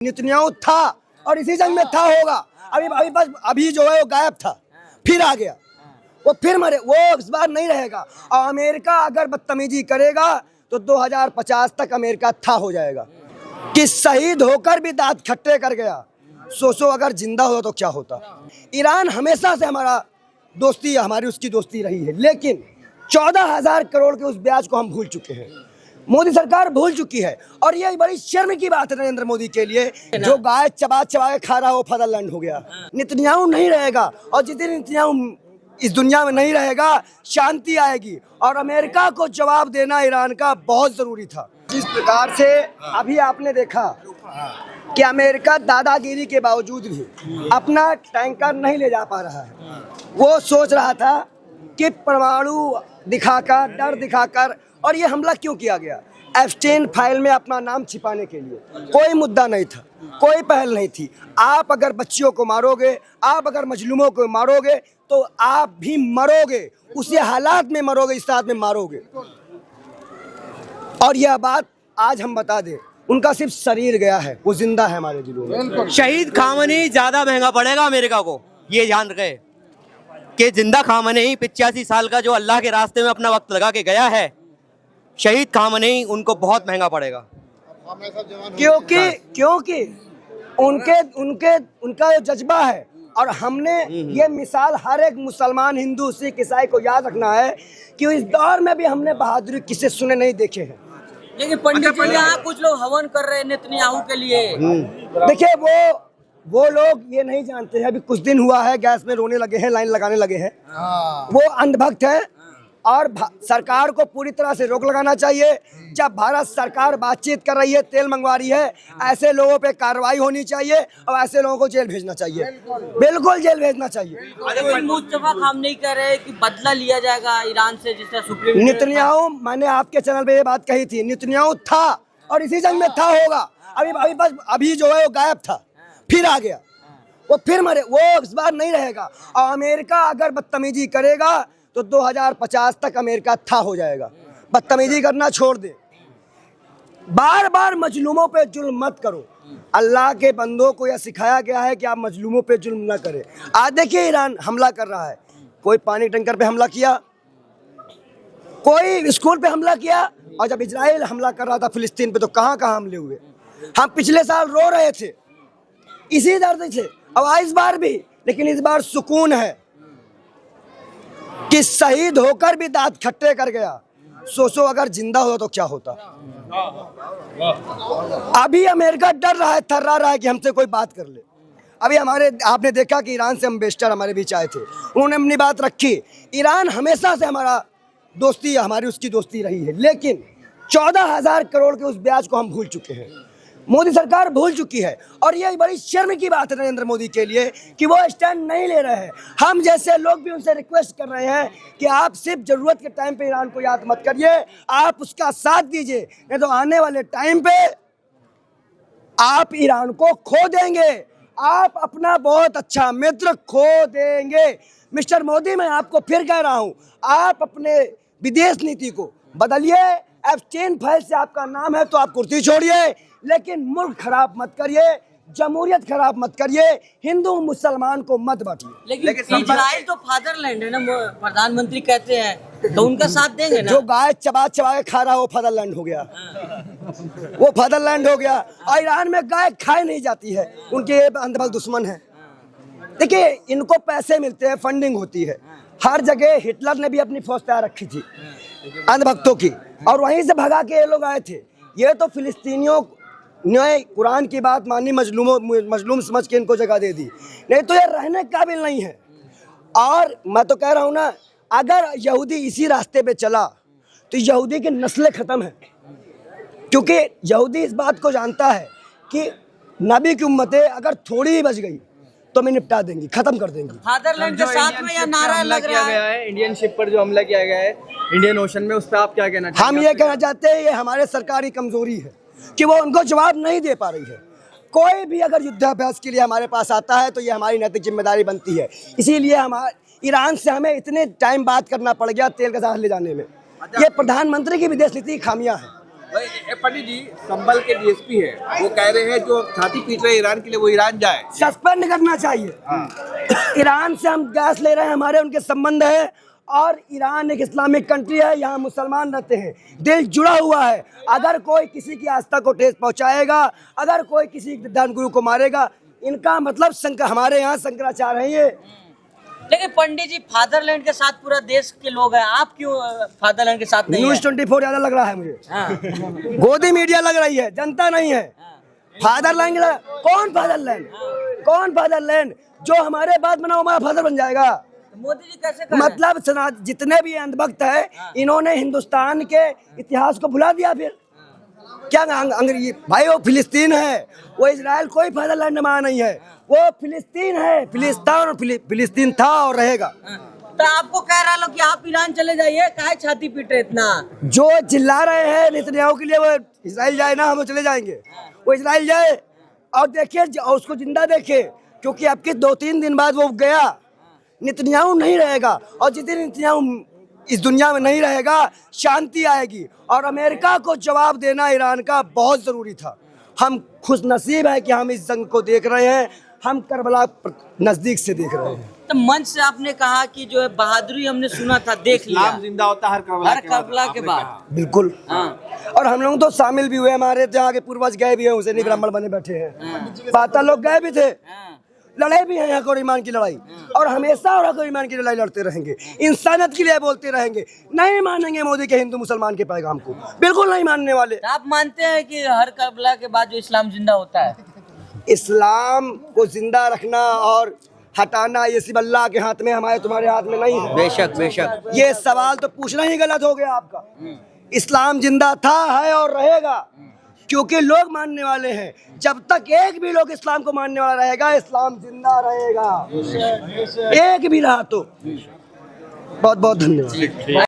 Netanyahu था और इसी जंग में था होगा। अभी जो है वो गायब था, फिर आ गया, वो फिर मरे, वो इस बार नहीं रहेगा। और अमेरिका अगर बदतमीजी करेगा तो 2050 तक अमेरिका था हो जाएगा। कि शहीद होकर भी दांत खट्टे कर गया, सोचो अगर जिंदा होता तो क्या होता। ईरान हमेशा से हमारा दोस्ती, हमारी उसकी दोस्ती रही है, लेकिन 14,000 करोड़ के उस ब्याज को हम भूल चुके हैं, मोदी सरकार भूल चुकी है। और ये बड़ी शर्म की बात है नरेंद्र मोदी के लिए, जो गाय चबा चबा के खा रहा वो फादरलैंड हो गया। नेतन्याहू नहीं रहेगा, और जिस दिन नेतन्याहू इस दुनिया में नहीं रहेगा शांति आएगी। और अमेरिका को जवाब देना ईरान का बहुत जरूरी था। जिस प्रकार से अभी आपने देखा कि अमेरिका दादागिरी के बावजूद भी अपना टैंकर नहीं ले जा पा रहा है, वो सोच रहा था कि परमाणु दिखाकर, डर दिखाकर, और ये हमला क्यों किया गया? एप्स्टेन फाइल में अपना नाम छिपाने के लिए। कोई मुद्दा नहीं था, कोई पहल नहीं थी। आप अगर बच्चियों को मारोगे, आप अगर मजलूमों को मारोगे तो आप भी मरोगे, उसी हालात में मरोगे, इस हालत में मारोगे। और यह बात आज हम बता दें, उनका सिर्फ शरीर गया है, वो जिंदा है हमारे दिलों में। शहीद खामनेई ज्यादा महंगा पड़ेगा अमेरिका को, ये जान रहे कि जिंदा खामनेई 85 साल का जो अल्लाह के रास्ते में अपना वक्त लगा के गया है, शहीद खामनेई उनको बहुत महंगा पड़ेगा। क्योंकि उनका जो जज्बा है, और हमने ये मिसाल हर एक मुसलमान, हिंदू, सिख, ईसाई को याद रखना है कि इस दौर में भी हमने बहादुरी किसे सुने नहीं देखे हैं। लेकिन पंडित जी यहाँ कुछ लोग हवन कर रहे हैं नेतन्याहू के लिए। देखिए वो लोग ये नहीं जानते हैं, अभी कुछ दिन हुआ है गैस में रोने लगे हैं, लाइन लगाने लगे हैं, वो अंधभक्त है। और सरकार को पूरी तरह से रोक लगाना चाहिए। जब भारत सरकार बातचीत कर रही है, तेल मंगवा रही है, ऐसे लोगों पे कार्रवाई होनी चाहिए और ऐसे लोगों को जेल भेजना चाहिए, बिल्कुल जेल भेजना चाहिए। मुस्तफा खामनेई कह रहे हैं कि बदला लिया जाएगा ईरान से, जिससे सुप्रीम नेतन्याहू, मैंने आपके चैनल पे ये बात कही थी, नेतन्याहू था और इसी जंग में था होगा। अभी जो है वो गायब था, फिर आ गया, वो फिर मरे, वो इस बार नहीं रहेगा। और अमेरिका अगर बदतमीजी करेगा तो 2050 तक अमेरिका था हो जाएगा। बदतमीजी करना छोड़ दे, बार बार मजलूमों पे जुल्म मत करो। अल्लाह के बंदों को यह सिखाया गया है कि आप मजलूमों पे जुल्म न करें। आज देखिए ईरान हमला कर रहा है, कोई पानी टैंकर पे हमला किया, कोई स्कूल पे हमला किया, और जब इजराइल हमला कर रहा था फिलिस्तीन पे तो कहाँ कहाँ हमले हुए। हम पिछले साल रो रहे थे इसी दर्द से, अब इस बार भी, लेकिन इस बार सुकून है कि शहीद होकर भी दांत खट्टे कर गया, सोचो अगर जिंदा होता तो क्या होता। अभी अमेरिका डर रहा है, थर्रा रहा है कि हमसे कोई बात कर ले। अभी आपने देखा कि ईरान से एम्बेसडर हमारे बीच आए थे, उन्होंने अपनी बात रखी। ईरान हमेशा से हमारा दोस्ती, हमारी उसकी दोस्ती रही है, लेकिन 14,000 करोड़ के उस ब्याज को हम भूल चुके हैं, मोदी सरकार भूल चुकी है। और ये बड़ी शर्म की बात है नरेंद्र मोदी के लिए कि वो स्टैंड नहीं ले रहे हैं। हम जैसे लोग भी उनसे रिक्वेस्ट कर रहे हैं कि आप सिर्फ जरूरत के टाइम पे ईरान को याद मत करिए, आप उसका साथ दीजिए, नहीं तो आने वाले टाइम पे आप ईरान को खो देंगे, आप अपना बहुत अच्छा मित्र खो देंगे। मिस्टर मोदी, मैं आपको फिर कह रहा हूँ, आप अपने विदेश नीति को बदलिए। एप्स्टेन फाइल से आपका नाम है तो आप कुर्सी छोड़िए, लेकिन मुल्क खराब मत करिए, जमहूरियत खराब मत करिए, हिंदू मुसलमान को मत बांटिए। लेकिन इजराइल तो फादरलैंड है ना, प्रधानमंत्री कहते हैं, तो उनका साथ देंगे ना? जो गाय चबा चबा के खा रहा वो फादरलैंड हो गया, वो फादरलैंड हो गया। और ईरान में गाय खाई नहीं जाती है, उनके अंधभक्त दुश्मन है। देखिए इनको पैसे मिलते हैं, फंडिंग होती है हर जगह। हिटलर ने भी अपनी फौज तैयार रखी थी अंधभक्तों की, और वहीं से भगा के ये लोग आए थे। ये तो फिलिस्तीनियों ने कुरान की बात मानी, मजलूम समझ के इनको जगह दे दी, नहीं तो ये रहने काबिल नहीं है। और मैं तो कह रहा हूँ ना, अगर यहूदी इसी रास्ते पे चला तो यहूदी की नस्लें खत्म है, क्योंकि यहूदी इस बात को जानता है कि नबी की उम्मतें अगर थोड़ी ही बच गई तो मैं निपटा देंगी, खत्म कर देंगी। फादरलैंड के साथ में यह नारा लग रहा है। इंडियन शिप पर जो हमला किया गया है इंडियन ओशन में, उस पर आप क्या कहना चाहते हैं? हम ये कहना चाहते हैं, ये हमारे सरकारी कमजोरी है कि वो उनको जवाब नहीं दे पा रही है। कोई भी अगर युद्धाभ्यास के लिए हमारे पास आता है तो ये हमारी नैतिक जिम्मेदारी बनती है। इसीलिए ईरान से हमें इतने टाइम बात करना पड़ गया तेल का जहाज ले जाने में। ये प्रधानमंत्री की विदेश नीति की खामियां हैं। पंडित जी, संभल के डीएसपी है, वो कह रहे हैं जो छाती पीट रहे हैं ईरान के लिए, वो ईरान जाए। सस्पेंड करना चाहिए। ईरान से हम गैस ले रहे हैं, हमारे उनके संबंध है, और ईरान एक इस्लामिक कंट्री है, यहाँ मुसलमान रहते हैं, दिल जुड़ा हुआ है। अगर कोई किसी की आस्था को ठेस पहुंचाएगा, अगर कोई किसी धर्मगुरु को मारेगा, इनका मतलब हमारे यहाँ शंकराचार्य हैं ये। लेकिन पंडित जी, फादरलैंड के साथ पूरा देश के लोग हैं, आप क्यों फादरलैंड के साथ नहीं न्यूज़ 24 ज्यादा लग रहा है मुझे। गोदी मीडिया लग रही है, जनता नहीं है। फादरलैंड कौन फादरलैंड? कौन फादरलैंड? जो हमारे बाद बना हमारा फादर बन जाएगा। मोदी जी कैसे कर रहे हैं? मतलब जितने भी अंधभक्त है, इन्होंने हिंदुस्तान के इतिहास को भुला दिया। फिर क्या अंग्रेजी भाई, वो फिलिस्तीन है, वो इजराइल कोई फादरलैंड माना नहीं है, वो फिलिस्तीन है। फिलिस्तीन था और रहेगा। तो आपको कह रहा लोग कि आप ईरान चले जाइए, काहे छाती पीट रहे इतना? जो चिल्ला रहे हैं नेतन्याहू के लिए, वो इजराइल जाए ना, हम चले जाएंगे। वो इजराइल जाए और देखिए, और उसको जिंदा देखे, क्योंकि आपके 2-3 दिन बाद वो गया। नेतन्याहू नहीं रहेगा, और जिस दिन नेतन्याहू इस दुनिया में नहीं रहेगा, शांति आएगी। और अमेरिका को जवाब देना ईरान का बहुत जरूरी था। हम खुश नसीब है कि हम इस जंग को देख रहे हैं, हम करबला नजदीक से देख रहे हैं। तो मंच से आपने कहा कि जो है बहादुरी हमने सुना था, देख लिया, इस्लाम जिंदा होता है हर करबला के बाद। बिल्कुल। हाँ। और हम लोग तो शामिल भी हुए, हमारे यहाँ के पूर्वज गए भी हैं, हुसैनी ब्राह्मण बने बैठे हैं, पाता लोग गए भी थे, लड़े भी हैं हक और ईमान की लड़ाई, और हमेशा और हक और ईमान की लड़ाई लड़ते रहेंगे, इंसानियत के लिए बोलते रहेंगे। नहीं मानेंगे मोदी के हिंदू मुसलमान के पैगाम को, बिल्कुल नहीं मानने वाले। तो आप मानते हैं कि हर करबला के बाद जो इस्लाम जिंदा होता है? इस्लाम को जिंदा रखना और हटाना ये सिर्फ अल्लाह के हाथ में, हमारे तुम्हारे हाथ में नहीं है। बेशक बेशक। ये सवाल तो पूछना ही गलत हो गया आपका। इस्लाम जिंदा था, है और रहेगा, क्योंकि लोग मानने वाले हैं। जब तक एक भी लोग इस्लाम को मानने वाला रहेगा, इस्लाम जिंदा रहेगा। एक भी रहा तो। बहुत बहुत धन्यवाद।